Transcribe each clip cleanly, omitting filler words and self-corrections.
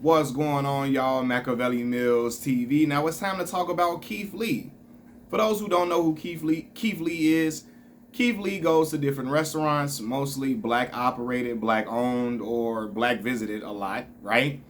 What's going on, y'all? Machiavelli Mills TV. Now it's time to talk about Keith Lee. For those who don't know who Keith Lee is, Keith Lee goes to different restaurants, mostly black operated, black owned, or black visited a lot, right?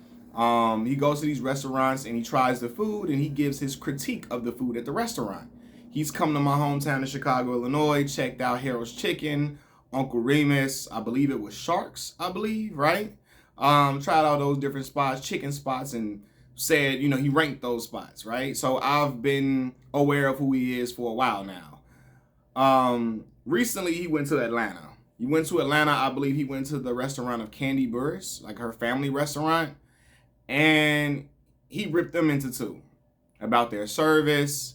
He goes to these restaurants and he tries the food and he gives his critique of the food at the restaurant. He's come to my hometown of Chicago, Illinois, checked out Harold's Chicken, Uncle Remus, I believe it was Sharks, I believe, right? Tried all those different spots, chicken spots, and said, he ranked those spots, right? So I've been aware of who he is for a while now. Recently he went to Atlanta. I believe he went to the restaurant of Candy Burris, like her family restaurant, and he ripped them into two about their service.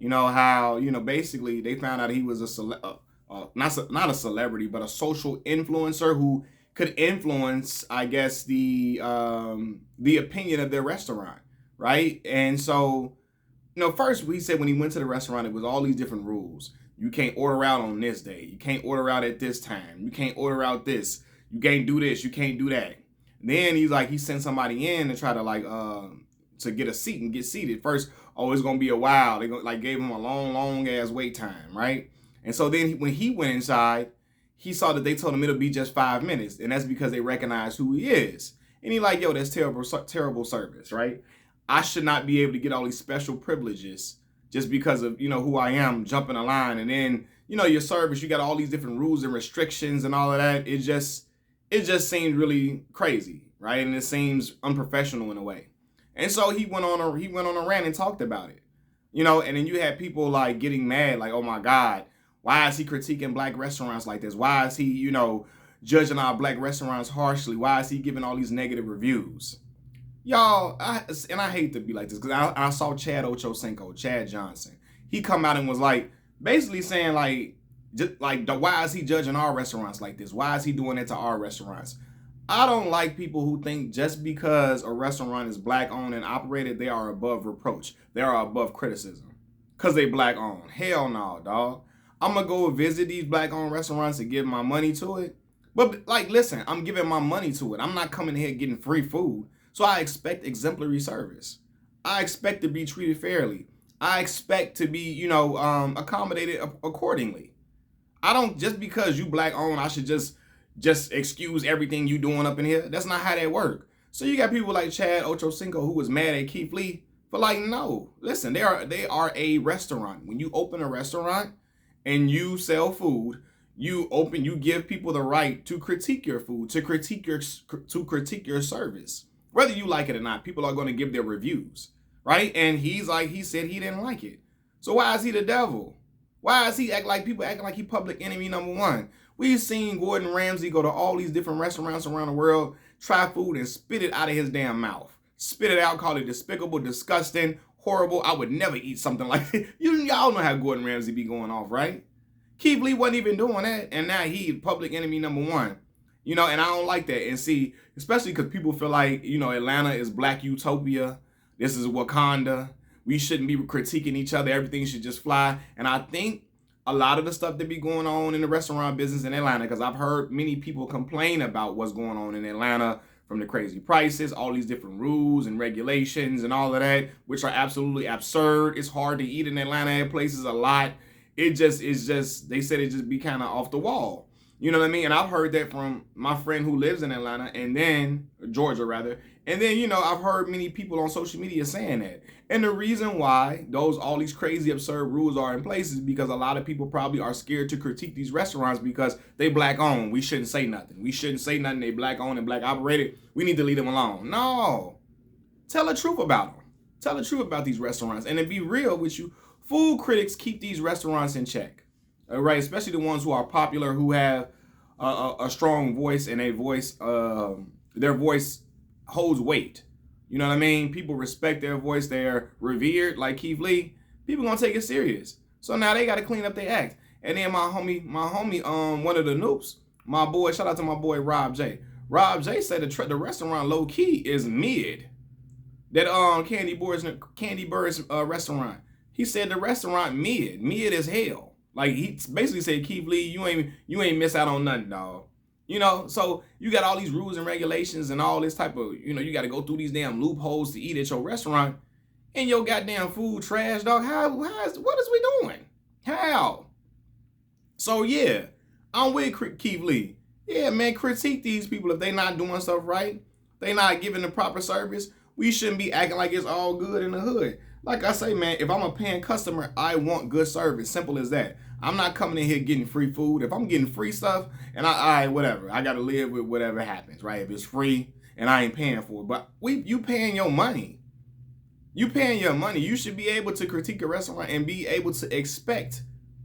How basically they found out he was not a celebrity, but a social influencer who could influence, I guess, the opinion of their restaurant, right? And so, first we said when he went to the restaurant, it was all these different rules. You can't order out on this day. You can't order out at this time. You can't order out this. You can't do this. You can't do that. Then he sent somebody in to try to to get a seat and get seated. First, it's gonna be a while. They gave him a long ass wait time, right? And so then when he went inside, he saw that they told him it'll be just 5 minutes, and that's because they recognize who he is. And he yo, that's terrible service, right? I should not be able to get all these special privileges just because of who I am, jumping a line, and then your service, you got all these different rules and restrictions and all of that. It just seemed really crazy, right? And it seems unprofessional in a way. And so he went on a rant and talked about it, and then you had people getting mad, oh my God, why is he critiquing black restaurants like this? Why is he, judging our black restaurants harshly? Why is he giving all these negative reviews? Y'all, I hate to be like this, because I saw Ocho Cinco, Chad Johnson. He come out and was basically saying why is he judging our restaurants like this? Why is he doing it to our restaurants? I don't like people who think just because a restaurant is black owned and operated, they are above reproach. They are above criticism because they black owned. Hell no, dog. I'm going to go visit these black owned restaurants and give my money to it. But listen, I'm giving my money to it. I'm not coming here getting free food. So I expect exemplary service. I expect to be treated fairly. I expect to be, accommodated accordingly. I don't, just because you black owned, I should just excuse everything you doing up in here. That's not how that work. So you got people like Chad Ocho Cinco who was mad at Keith Lee for no. Listen, they are a restaurant. When you open a restaurant and you sell food, you give people the right to critique your food, to critique your service. Whether you like it or not, people are going to give their reviews, right? And he said he didn't like it. So why is he the devil? Why is he acting like he public enemy number one? We've seen Gordon Ramsay go to all these different restaurants around the world, try food and spit it out of his damn mouth. Spit it out, call it despicable, disgusting, horrible. I would never eat something like that. Y'all know how Gordon Ramsay be going off, right? Keith Lee wasn't even doing that, and now he public enemy number one. And I don't like that. And see, especially because people feel Atlanta is black utopia. This is Wakanda. We shouldn't be critiquing each other. Everything should just fly. And I think a lot of the stuff that be going on in the restaurant business in Atlanta, because I've heard many people complain about what's going on in Atlanta, from the crazy prices, all these different rules and regulations and all of that, which are absolutely absurd. It's hard to eat in Atlanta at places a lot. It just is just, they said it just be kind of off the wall. You know what I mean? And I've heard that from my friend who lives in Atlanta, and then, Georgia rather. And then, I've heard many people on social media saying that. And the reason why all these crazy, absurd rules are in place is because a lot of people probably are scared to critique these restaurants because they black owned. We shouldn't say nothing. They black owned and black operated. We need to leave them alone. No. Tell the truth about them. Tell the truth about these restaurants. And to be real with you, food critics keep these restaurants in check. All right, especially the ones who are popular, who have a strong voice, and their voice holds weight. You know what I mean? People respect their voice. They're revered, like Keith Lee. People gonna take it serious. So now they gotta clean up their act. And then my homie, one of the noobs, my boy, shout out to my boy Rob J. Rob J said the restaurant low key is mid. That Candy Burris restaurant. He said the restaurant mid as hell. He basically said, Keith Lee, you ain't miss out on nothing, dog. You know, so you got all these rules and regulations and all this type of, you got to go through these damn loopholes to eat at your restaurant, and your goddamn food trash, dog. What is we doing? How? So yeah, I'm with Keith Lee. Yeah, man, critique these people if they not doing stuff right. They not giving the proper service. We shouldn't be acting like it's all good in the hood. Like I say, man, if I'm a paying customer, I want good service. Simple as that. I'm not coming in here getting free food. If I'm getting free stuff, and all right, whatever. I gotta live with whatever happens, right? If it's free and I ain't paying for it. But you paying your money. You paying your money. You should be able to critique a restaurant and be able to expect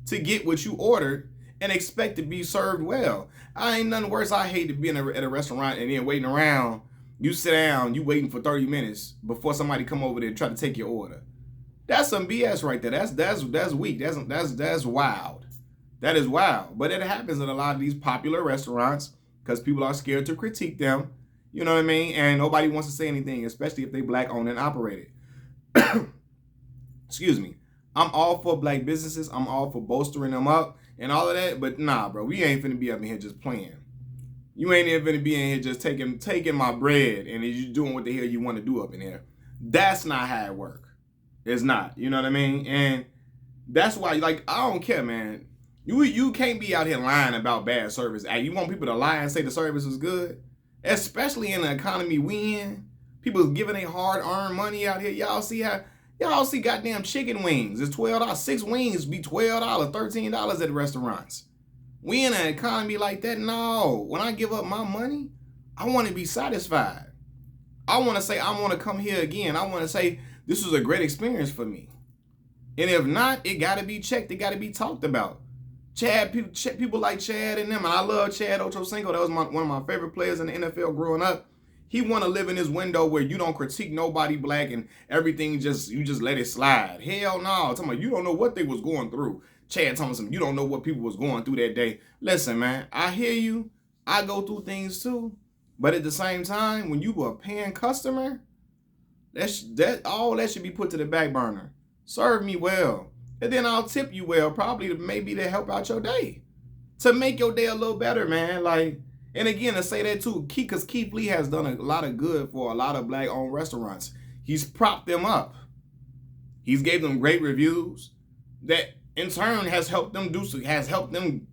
to get what you ordered and expect to be served well. I ain't nothing worse. I hate to be at a restaurant and then waiting around. You sit down, you waiting for 30 minutes before somebody come over there and try to take your order. That's some BS right there. That's weak. That's wild. That is wild. But it happens in a lot of these popular restaurants because people are scared to critique them. You know what I mean? And nobody wants to say anything, especially if they black owned and operated. Excuse me. I'm all for black businesses. I'm all for bolstering them up and all of that. But nah, bro, we ain't finna be up in here just playing. You ain't even finna be in here just taking my bread and you doing what the hell you want to do up in here. That's not how it work. It's not. You know what I mean? And that's why, like, I don't care, man. You can't be out here lying about bad service. You want people to lie and say the service is good? Especially in the economy we in. People giving their hard-earned money out here. Y'all see goddamn chicken wings. It's $12. 6 wings be $12, $13 at restaurants. We in an economy like that? No. When I give up my money, I want to be satisfied. I want to say I want to come here again. I want to say this was a great experience for me. And if not, it got to be checked. It got to be talked about. People like Chad and them, and I love Chad Ocho Cinco. That was one of my favorite players in the NFL growing up. He want to live in this window where you don't critique nobody black and everything you just let it slide. Hell no. Talking about you don't know what they was going through. Chad Thompson, you don't know what people was going through that day. Listen, man, I hear you. I go through things too. But at the same time, when you a paying customer, that should be put to the back burner. Serve me well. And then I'll tip you well, probably maybe to help out your day. To make your day a little better, man. Like, and again, to say that too, because Keith Lee has done a lot of good for a lot of black-owned restaurants. He's propped them up. He's gave them great reviews that in turn has helped them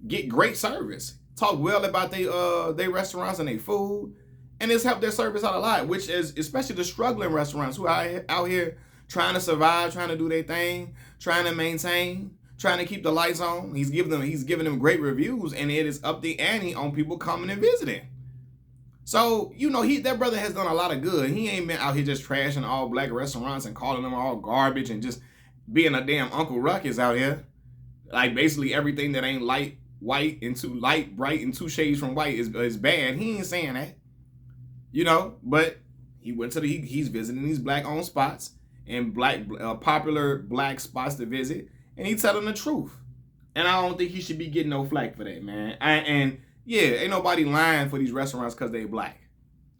get great service. Talk well about their restaurants and their food. And it's helped their service out a lot, which is especially the struggling restaurants who are out here trying to survive, trying to do their thing, trying to maintain, trying to keep the lights on. He's giving them great reviews, and it is up the ante on people coming and visiting. So, that brother has done a lot of good. He ain't been out here just trashing all black restaurants and calling them all garbage and just being a damn Uncle Ruckus out here. Like, basically everything that ain't light, white, and too light, bright, and 2 shades from white is bad. He ain't saying that. But he's visiting these black-owned spots and popular black spots to visit, and he telling the truth. And I don't think he should be getting no flack for that, man. Ain't nobody lying for these restaurants because they black.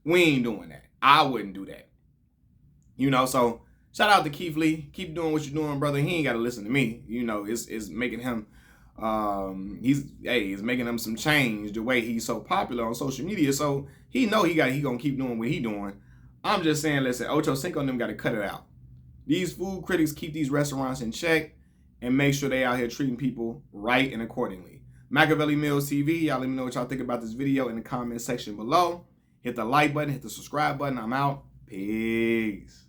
We ain't doing that. I wouldn't do that. So shout out to Keith Lee. Keep doing what you're doing, brother. He ain't got to listen to me. It's making him, it's making him some change the way he's so popular on social media. So he gonna keep doing what he doing. I'm just saying, listen, Ocho Cinco and them got to cut it out. These food critics keep these restaurants in check and make sure they out here treating people right and accordingly. Machiavelli Mills TV, y'all let me know what y'all think about this video in the comment section below. Hit the like button, hit the subscribe button. I'm out. Peace.